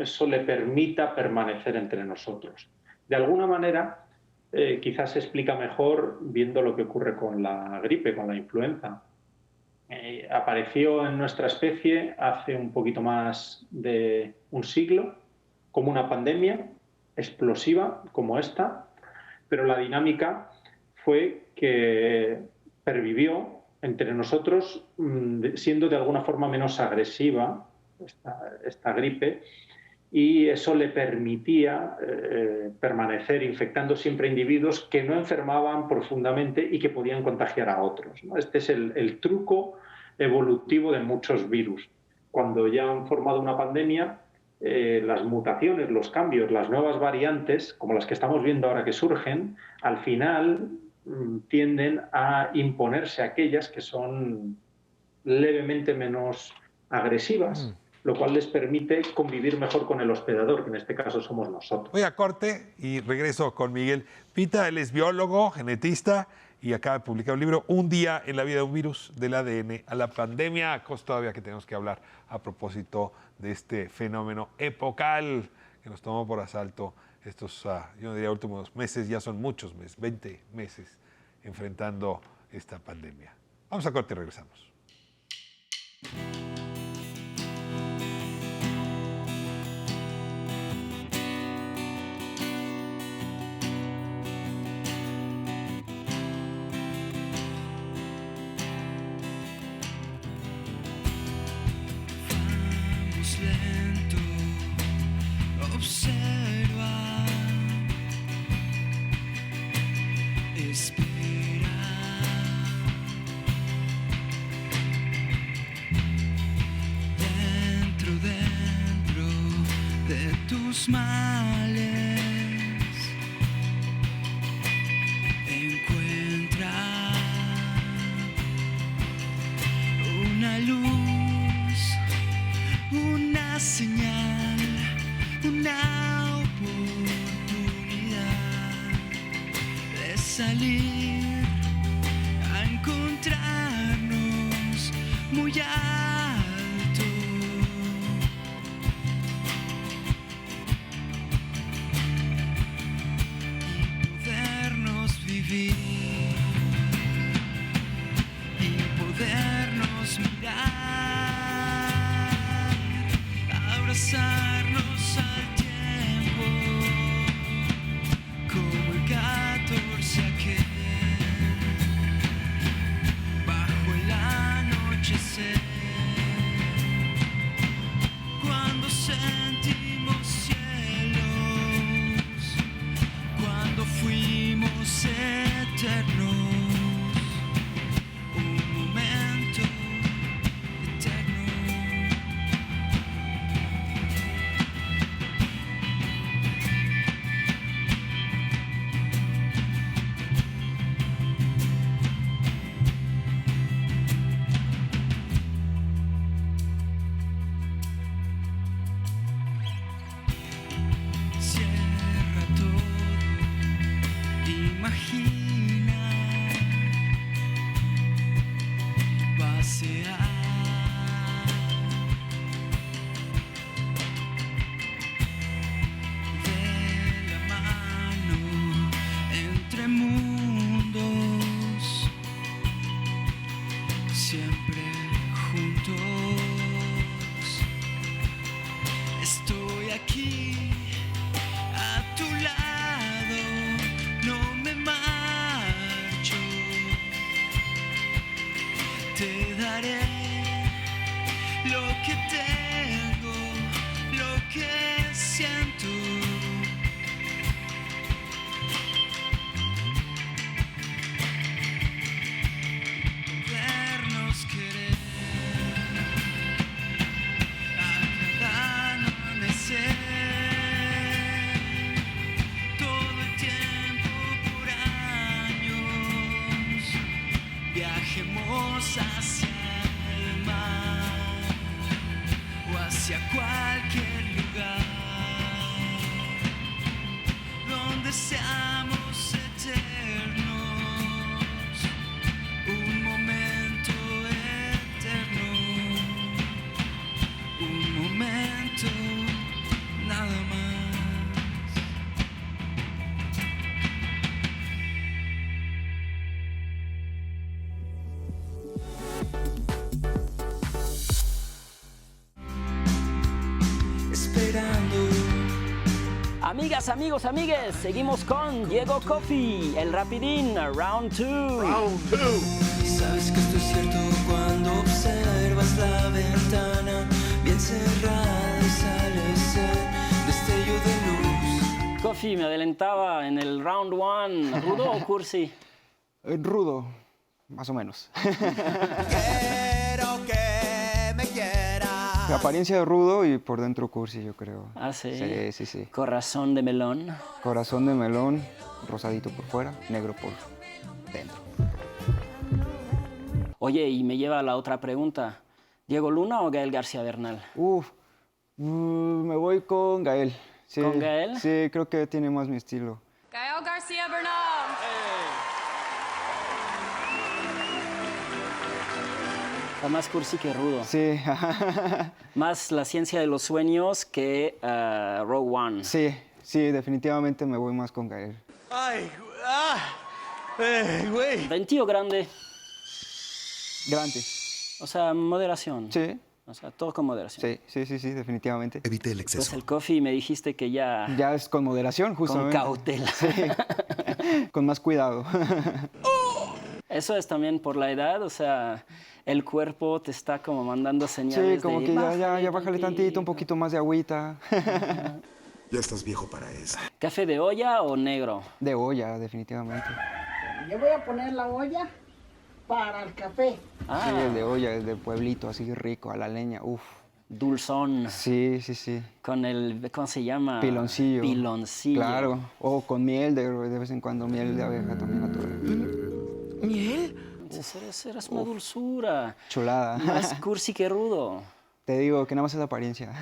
eso le permita permanecer entre nosotros. De alguna manera, quizás se explica mejor viendo lo que ocurre con la gripe, con la influenza. apareció en nuestra especie hace un poquito más de un siglo, como una pandemia explosiva como esta, pero la dinámica fue que pervivió entre nosotros siendo de alguna forma menos agresiva esta gripe, y eso le permitía permanecer infectando siempre individuos que no enfermaban profundamente y que podían contagiar a otros, ¿no? Este es el truco evolutivo de muchos virus. Cuando ya han formado una pandemia, las mutaciones, los cambios, las nuevas variantes, como las que estamos viendo ahora que surgen, al final tienden a imponerse aquellas que son levemente menos agresivas, lo cual les permite convivir mejor con el hospedador, que en este caso somos nosotros. Voy a corte y regreso con Miguel Pita. Él es biólogo, genetista y acaba de publicar un libro, Un día en la vida de un virus, del ADN a la pandemia. Cosas todavía que tenemos que hablar a propósito de este fenómeno epocal que nos tomó por asalto estos, yo diría, últimos meses. Ya son muchos meses, 20 meses enfrentando esta pandemia. Vamos a corte y regresamos. Observa, espera, dentro de tus males, encuentra una luz, una señal, una oportunidad de salir a encontrarnos muy alto. Y podernos vivir y podernos mirar, abrazarnos al tiempo, como el 14 aquel, bajo el anochecer, cuando sentimos cielos, cuando fuimos eternos, un momento eterno. Cierra todo, imagina, pasear de la mano entre mundos, siempre juntos. Estoy aquí a tu lado, no me marcho, te daré lo que tengo, lo que siento. Podernos querer a cada amanecer, todo el tiempo por años, viajemos hacia el mar o hacia cualquier lugar donde seamos eternos, un momento eterno, un momento, nada más. Amigas, amigos, amigues, seguimos con Diego Coffey, el rapidín, Round 2. Round 2. Sabes que esto es cierto cuando observas la ventana bien cerrada y sale ese destello de luz. Coffey, me adelantaba en el Round 1. ¿Rudo o cursi? Rudo, más o menos. Quiero que me quieras. La apariencia de rudo y por dentro cursi, yo creo. Ah, sí. Sí, sí, sí. Corazón de melón. Corazón de melón, rosadito por fuera, negro por dentro. Oye, y me lleva a la otra pregunta. ¿Diego Luna o Gael García Bernal? Me voy con Gael. Sí, ¿Con Gael? Sí, creo que tiene más mi estilo. Gael García Bernal. Está más cursi que rudo. Sí. Más La ciencia de los sueños que Rogue One. Sí, sí, definitivamente me voy más con Gael. Ay, güey. ¿Ventío grande? Grande. O sea, moderación. Sí. O sea, todo con moderación. Sí, definitivamente. Evite el exceso. Pues el coffee me dijiste que ya... Ya es con moderación, justamente. Con cautela. Sí, con más cuidado. Eso es también por la edad, o sea, el cuerpo te está como mandando señales. Sí, como de, que ya bájale tantito, un poquito más de agüita. Ya estás viejo para eso. ¿Café de olla o negro? De olla, definitivamente. Yo voy a poner la olla para el café. Sí, el de olla, el de pueblito, así rico, a la leña, uff. Dulzón. Sí, sí, sí. Con el, ¿cómo se llama? Piloncillo. Piloncillo. Claro, o con miel, de vez en cuando, miel de abeja también natural. ¿Miel? Eres una dulzura. Chulada. Más cursi que rudo. Te digo que nada más es la apariencia.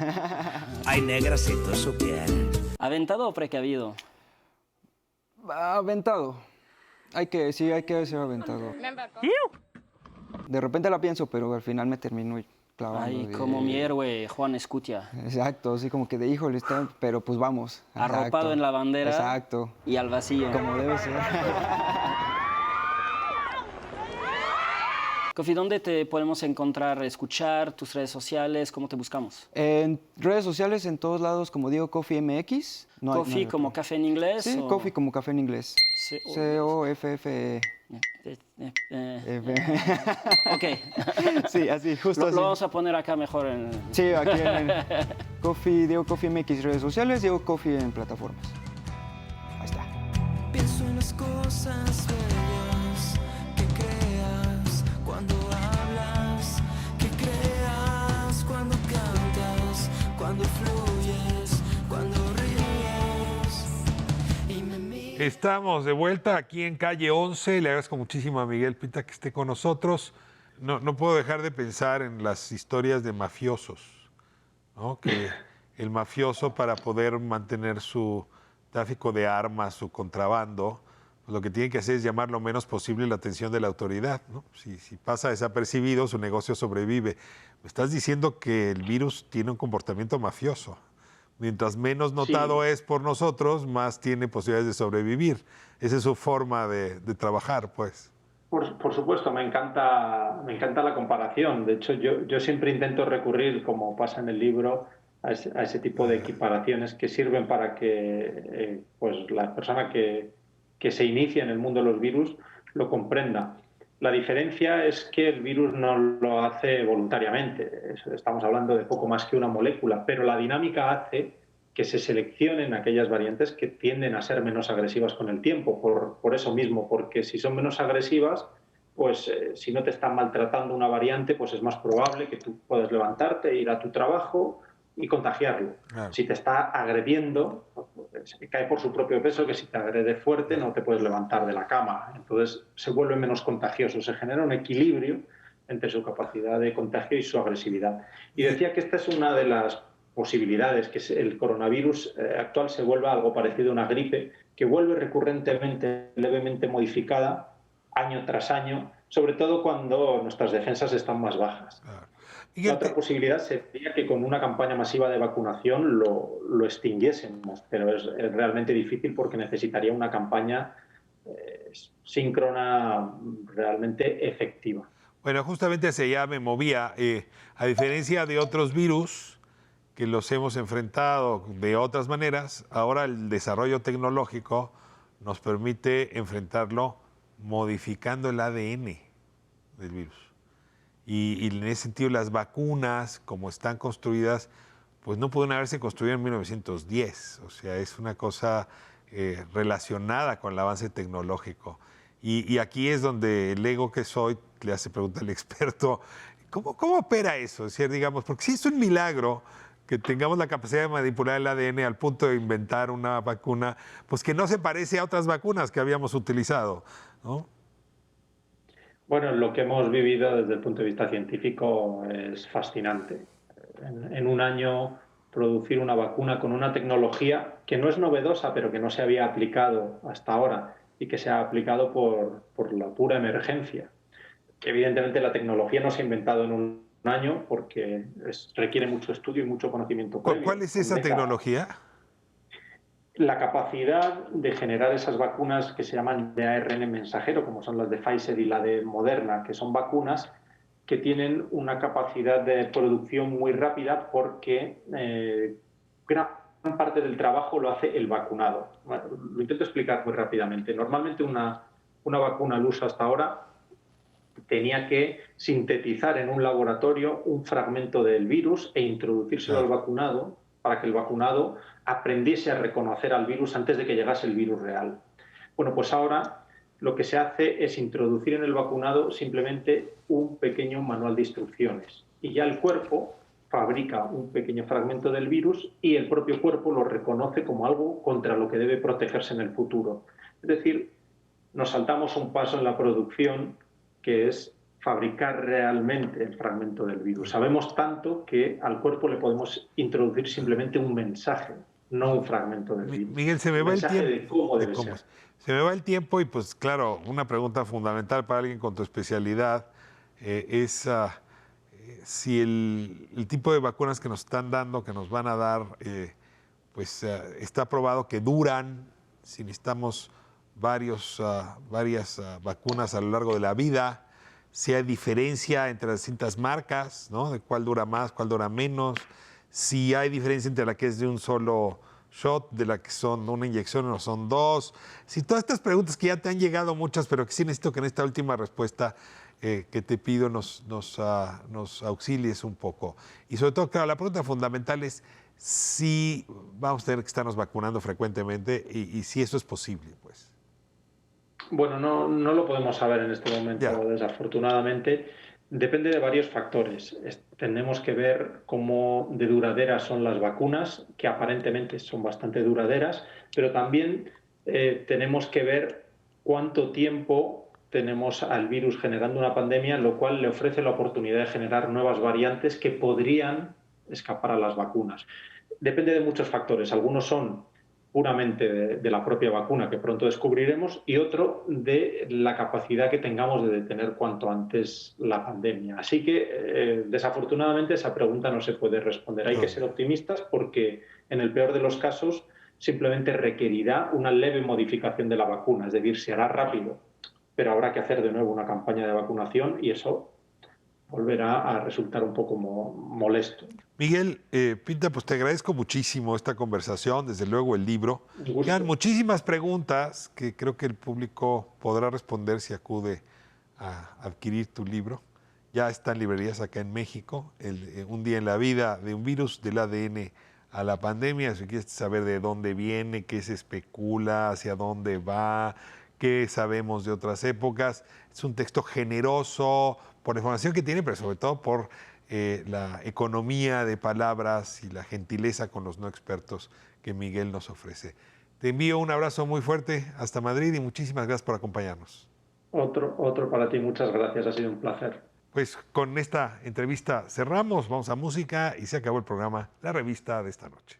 Ay, negra, si tú supieras. ¿Aventado o precavido? Aventado. Hay que ser aventado. De repente la pienso, pero al final me termino clavando. Ay, como mi héroe, Juan Escutia. Exacto, así como que de híjole, pero pues vamos. Arropado Exacto. en la bandera. Exacto. Y al vacío. Como debe ser. Coffee, ¿dónde te podemos encontrar, escuchar, tus redes sociales? ¿Cómo te buscamos? En redes sociales, en todos lados, como digo, Coffee MX. ¿Coffee como café en inglés? Sí, o... Coffee como café en inglés. C-O-F-F-E. Ok. Sí, así, justo así. Lo vamos a poner acá mejor. Sí, aquí en Coffee, Diego Coffee MX, redes sociales, Diego Coffee en plataformas. Ahí está. Pienso en las cosas bellas que creas cuando hablas, que creas cuando cantas, cuando fluyes, cuando ríes. Y me miras. Estamos de vuelta aquí en Calle 11. Le agradezco muchísimo a Miguel Pita que esté con nosotros. No puedo dejar de pensar en las historias de mafiosos, ¿no? Que el mafioso, para poder mantener su tráfico de armas, su contrabando, pues lo que tiene que hacer es llamar lo menos posible la atención de la autoridad, ¿no? Si pasa desapercibido, su negocio sobrevive. Me estás diciendo que el virus tiene un comportamiento mafioso. Mientras menos notado es por nosotros, más tiene posibilidades de sobrevivir. Esa es su forma de trabajar, pues. Por supuesto, me encanta la comparación. De hecho, yo siempre intento recurrir, como pasa en el libro, a ese tipo de equiparaciones que sirven para que pues la persona que se inicia en el mundo de los virus lo comprenda. La diferencia es que el virus no lo hace voluntariamente. Estamos hablando de poco más que una molécula, pero la dinámica hace que se seleccionen aquellas variantes que tienden a ser menos agresivas con el tiempo, por eso mismo, porque si son menos agresivas, pues si no te están maltratando una variante, pues es más probable que tú puedas levantarte, ir a tu trabajo y contagiarlo. Claro. Si te está agrediendo, pues, cae por su propio peso, que si te agrede fuerte no te puedes levantar de la cama. Entonces se vuelve menos contagioso, se genera un equilibrio entre su capacidad de contagio y su agresividad. Y decía que esta es una de las posibilidades, que el coronavirus actual se vuelva algo parecido a una gripe, que vuelve recurrentemente, levemente modificada, año tras año, sobre todo cuando nuestras defensas están más bajas. La otra posibilidad sería que con una campaña masiva de vacunación lo extinguiésemos, pero es realmente difícil porque necesitaría una campaña síncrona realmente efectiva. Bueno, justamente hacia allá me movía. A diferencia de otros virus que los hemos enfrentado de otras maneras, ahora el desarrollo tecnológico nos permite enfrentarlo modificando el ADN del virus. Y en ese sentido las vacunas, como están construidas, pues no pueden haberse construido en 1910. O sea, es una cosa relacionada con el avance tecnológico. Y aquí es donde el ego que soy le hace pregunta al experto, ¿cómo opera eso? O sea, digamos, porque si es un milagro que tengamos la capacidad de manipular el ADN al punto de inventar una vacuna, pues que no se parece a otras vacunas que habíamos utilizado, ¿no? Bueno, lo que hemos vivido desde el punto de vista científico es fascinante. En un año producir una vacuna con una tecnología que no es novedosa, pero que no se había aplicado hasta ahora y que se ha aplicado por la pura emergencia. Evidentemente la tecnología no se ha inventado en un año porque requiere mucho estudio y mucho conocimiento previo. ¿Cuál es esa tecnología? La capacidad de generar esas vacunas que se llaman de ARN mensajero, como son las de Pfizer y la de Moderna, que son vacunas que tienen una capacidad de producción muy rápida porque gran parte del trabajo lo hace el vacunado. Bueno, lo intento explicar muy rápidamente. Normalmente una vacuna al uso hasta ahora tenía que sintetizar en un laboratorio un fragmento del virus e introducírselo al vacunado para que el vacunado aprendiese a reconocer al virus antes de que llegase el virus real. Bueno, pues ahora lo que se hace es introducir en el vacunado simplemente un pequeño manual de instrucciones y ya el cuerpo fabrica un pequeño fragmento del virus y el propio cuerpo lo reconoce como algo contra lo que debe protegerse en el futuro. Es decir, nos saltamos un paso en la producción que es fabricar realmente el fragmento del virus. Sabemos tanto que al cuerpo le podemos introducir simplemente un mensaje, no un fragmento del virus. Miguel, se me va el tiempo. De cómo debe ser. Se me va el tiempo y pues claro, una pregunta fundamental para alguien con tu especialidad es si el tipo de vacunas que nos están dando, que nos van a dar, está probado que duran, si necesitamos varias vacunas a lo largo de la vida, si hay diferencia entre las distintas marcas, ¿no? De cuál dura más, cuál dura menos, si hay diferencia entre la que es de un solo shot, de la que son una inyección o no son dos, si todas estas preguntas que ya te han llegado muchas, pero que sí necesito que en esta última respuesta que te pido nos auxilies un poco. Y sobre todo, claro, la pregunta fundamental es si vamos a tener que estarnos vacunando frecuentemente y si eso es posible, pues. Bueno, no lo podemos saber en este momento, desafortunadamente. Depende de varios factores. Tenemos que ver cómo de duraderas son las vacunas, que aparentemente son bastante duraderas, pero también tenemos que ver cuánto tiempo tenemos al virus generando una pandemia, lo cual le ofrece la oportunidad de generar nuevas variantes que podrían escapar a las vacunas. Depende de muchos factores. Algunos son puramente de la propia vacuna que pronto descubriremos y otro de la capacidad que tengamos de detener cuanto antes la pandemia. Así que, desafortunadamente, esa pregunta no se puede responder. Hay que ser optimistas porque, en el peor de los casos, simplemente requerirá una leve modificación de la vacuna, es decir, se hará rápido, pero habrá que hacer de nuevo una campaña de vacunación y eso volverá a resultar un poco molesto. Miguel, Pinta, pues te agradezco muchísimo esta conversación, desde luego el libro. Quedan muchísimas preguntas que creo que el público podrá responder si acude a adquirir tu libro. Ya está en librerías acá en México, Un día en la vida de un virus del ADN a la pandemia. Si quieres saber de dónde viene, qué se especula, hacia dónde va, qué sabemos de otras épocas. Es un texto generoso por la información que tiene, pero sobre todo por la economía de palabras y la gentileza con los no expertos que Miguel nos ofrece. Te envío un abrazo muy fuerte hasta Madrid y muchísimas gracias por acompañarnos. Otro para ti, muchas gracias, ha sido un placer. Pues con esta entrevista cerramos, vamos a música y se acabó el programa, la revista de esta noche.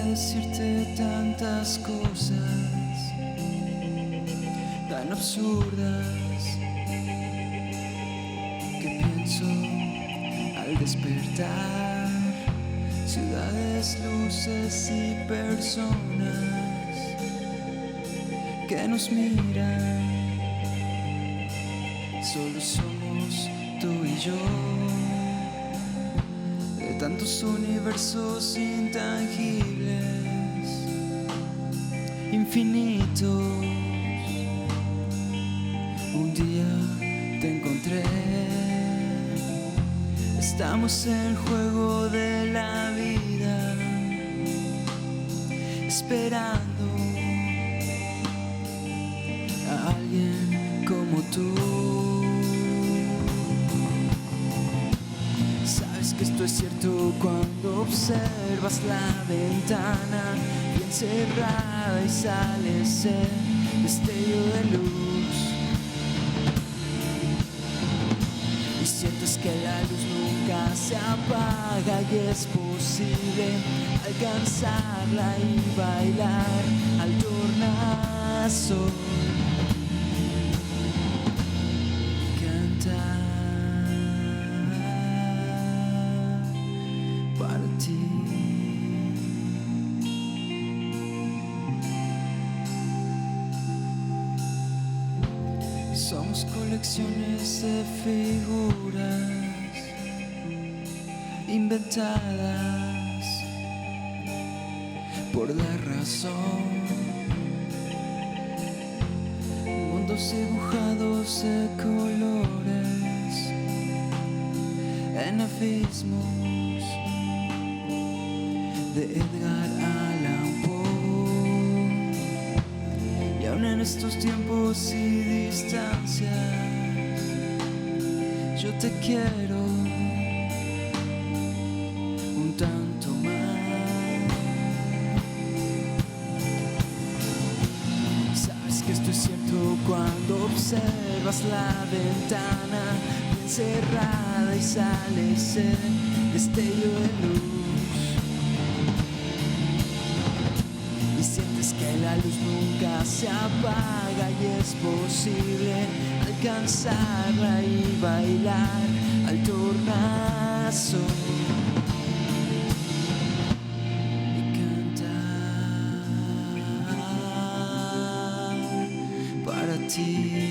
Decirte tantas cosas tan absurdas que pienso al despertar, ciudades, luces y personas que nos miran. Solo somos tú y yo, de tantos universos intangibles, infinitos. Un día te encontré, estamos en el juego de la vida, esperando a alguien como tú. Sabes que esto es cierto cuando observas la ventana bien cerrada y sale ese destello de luz. Y sientes que la luz nunca se apaga y es posible alcanzarla y bailar al tornasol. Somos colecciones de figuras inventadas por la razón, mundos dibujados de colores en abismos de Edgar Allan Poe. Y aún en estos tiempos y distancias, yo te quiero un tanto más. Sabes que esto es cierto cuando observas la ventana bien cerrada y sale ese destello de luz. Y sientes que la luz nunca se apaga y es posible alcanzarla y bailar al tornasol y cantar para ti.